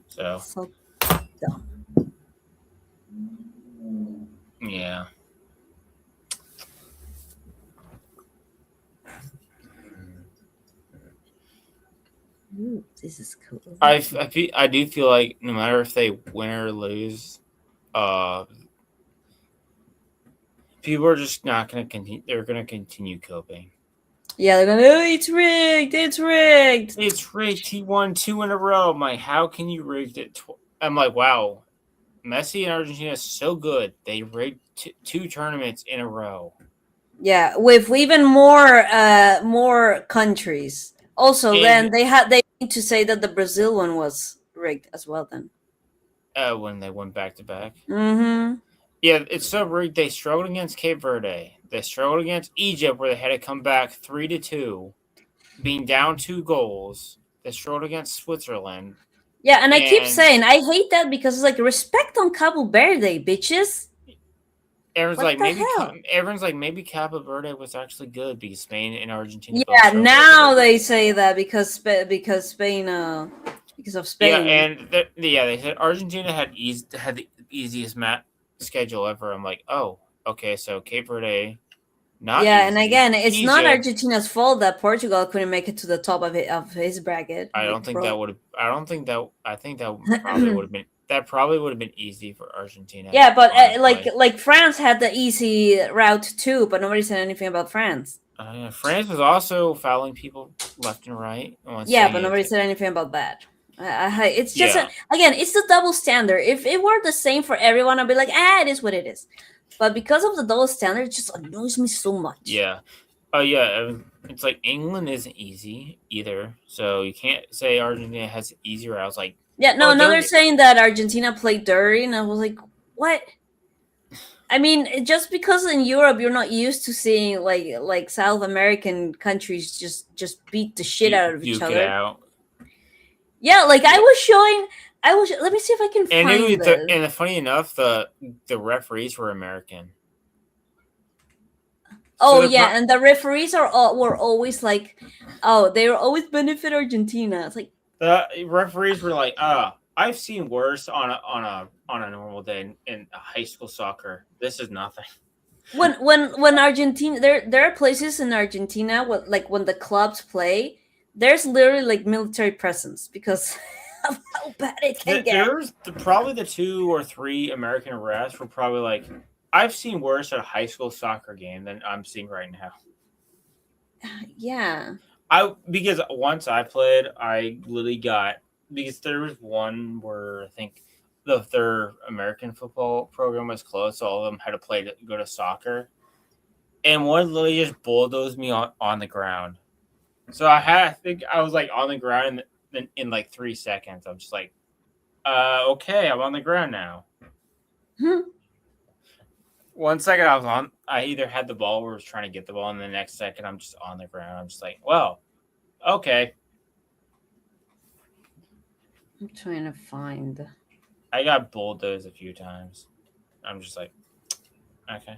So, So dumb. yeah. Ooh, this is cool. I do feel like no matter if they win or lose, uh, people are just not going to continue. They're going to continue coping. Yeah, they're gonna. Oh, it's rigged. It's rigged. It's rigged. He won 2 in a row. I'm like, how can you rig it? I'm like, wow, Messi and Argentina is so good. They rigged 2 tournaments in a row. Yeah, with even more countries. Also, then And they need to say that the Brazil one was rigged as well. Then. when they went back to back. Mm-hmm. Yeah, it's so rigged. They struggled against Cape Verde. They struggled against Egypt, where they had to come back 3-2, being down 2 goals. They struggled against Switzerland. Yeah, and I keep And saying I hate that because it's like respect on Cabo Verde, bitches. What the hell? everyone's like maybe Cape Verde was actually good because Spain and Argentina both Yeah, struggled now against it. they say that because Spain because of Yeah, Spain. and they said Argentina had the easiest schedule ever. I'm like, oh, okay, so Cape Verde, not Yeah, and easy. again, it's not Egypt, Argentina's fault that Portugal couldn't make it to the top of his bracket. I don't Like, think that bro. would have. I don't think that. I think that probably would have been. That probably would have been easy for Argentina. Yeah, but honestly. like France had the easy route too, but nobody said anything about France. France was also fouling people left and right. Yeah, but nobody said anything about that. It's just Yeah, again, it's the double standard. If it were the same for everyone, I'd be like, it is what it is. But because of the double standard, it just annoys me so much. yeah. Oh yeah, it's like England isn't easy either, so you can't say Argentina has easier routes. Like, Yeah, no, now they're they're saying that Argentina played dirty, and I was like, what? I mean, just because in Europe you're not used to seeing like South American countries just beat the shit out of each duke it other. out. Yeah, like I was. Let me see if I can find this. And funny enough, the referees were American. Oh yeah, and the referees were always like, they were always benefit Argentina. It's like the referees were like, I've seen worse on a normal day in high school soccer. This is nothing. when Argentina there are places in Argentina when the clubs play, there's literally like military presence because of how bad it can get. There's probably the 2 or 3 American refs were probably like, I've seen worse at a high school soccer game than I'm seeing right now. Yeah. Because once I played, I literally got, because there was one where I think their American football program was closed, so all of them had to go to soccer, and one literally just bulldozed me on the ground. So I think I was like on the ground in like 3 seconds. I'm just like, okay, I'm on the ground now. 1 second I either had the ball or was trying to get the ball, and the next second I'm just on the ground. I'm just like, well, okay. I'm trying to find. I got bulldozed a few times. I'm just like, okay.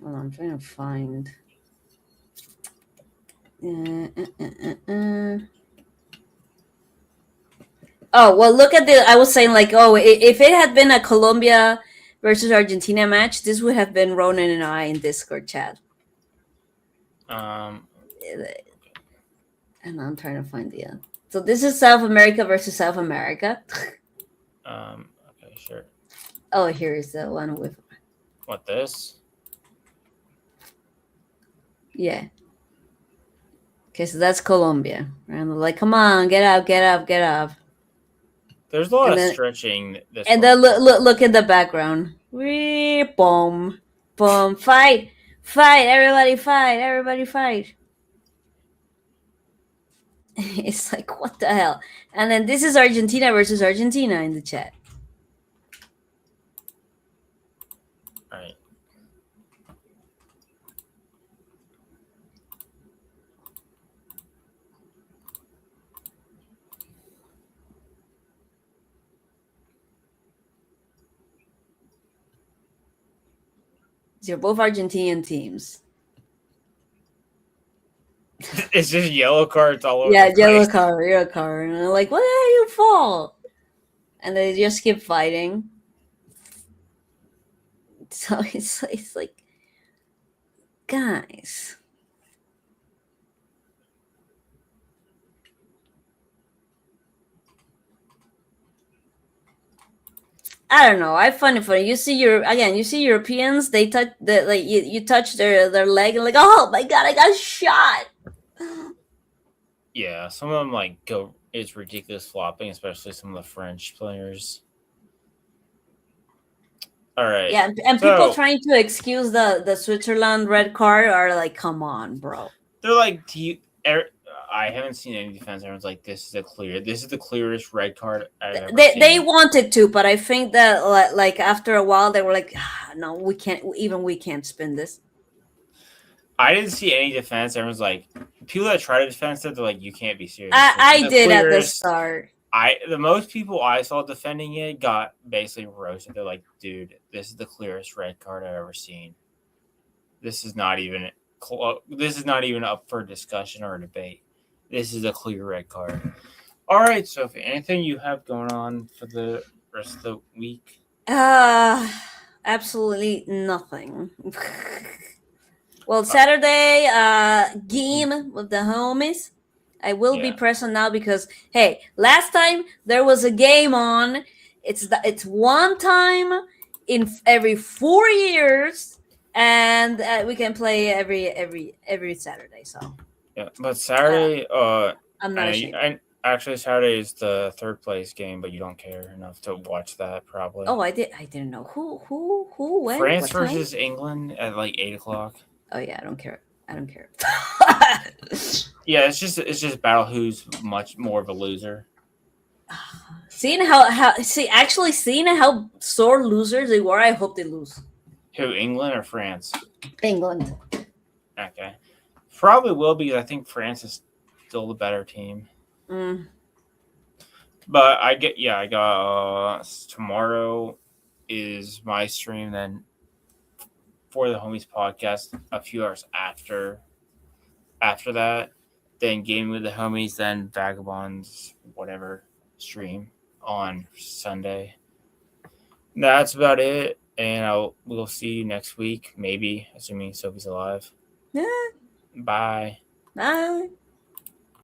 Hold on, I'm trying to find. Oh well, look at the. I was saying like, if it had been a Colombia versus Argentina match, this would have been Ronan and I in Discord chat. And I'm trying to find the. So this is South America versus South America. Okay, sure. Oh, here is the one with. What, this? Yeah. Okay, so that's Colombia. And they're like, come on, get up, get up, get up. There's a lot And of then- stretching. And then look at the background. Wee, boom, boom, fight, everybody fight. It's like, what the hell? And then this is Argentina versus Argentina in the chat. All right. They're both Argentinian teams. It's just yellow cards all over. Yeah, the place. yellow card. And I'm like, what did you fall? And they just keep fighting. So it's like, guys. I don't know. I find it funny. You see Europeans. They touch you touch their leg and like, oh my god, I got shot. Yeah, some of them like go. It's ridiculous flopping, especially some of the French players. All right. Yeah, and people trying to excuse the Switzerland red card are like, come on, bro. They're like, I haven't seen any defense. Everyone's like, this is the clearest red card I've ever seen. They wanted to, but I think that like after a while they were like, no, we can't spin this. I didn't see any defense. Everyone's like, people that try to defend it, they're like, you can't be serious. I did at the start. The most people I saw defending it got basically roasted. They're like, dude, this is the clearest red card I've ever seen. This is not even up for discussion or debate. This is a clear red card. All right, Sophie, anything you have going on for the rest of the week? Absolutely nothing. Well, Saturday, game with the homies. I will be present now because, hey, last time there was a game on. It's one time in every 4 years, and we can play every Saturday. So yeah, but Saturday, I'm not ashamed. Actually, Saturday is the third place game, but you don't care enough to watch that, probably. Oh, I didn't know who when. France versus England at like 8:00. Oh yeah, I don't care. Yeah, it's just battle who's much more of a loser. Seeing how sore losers they were, I hope they lose. Who, England or France? England. Okay, probably will, because I think France is still the better team. But I got tomorrow is my stream, then for the Homies podcast a few hours after that, then Gaming with the Homies, then Vagabonds whatever stream on Sunday. That's about it, and we'll see you next week, maybe, assuming Sophie's alive. Yeah. Bye. Bye.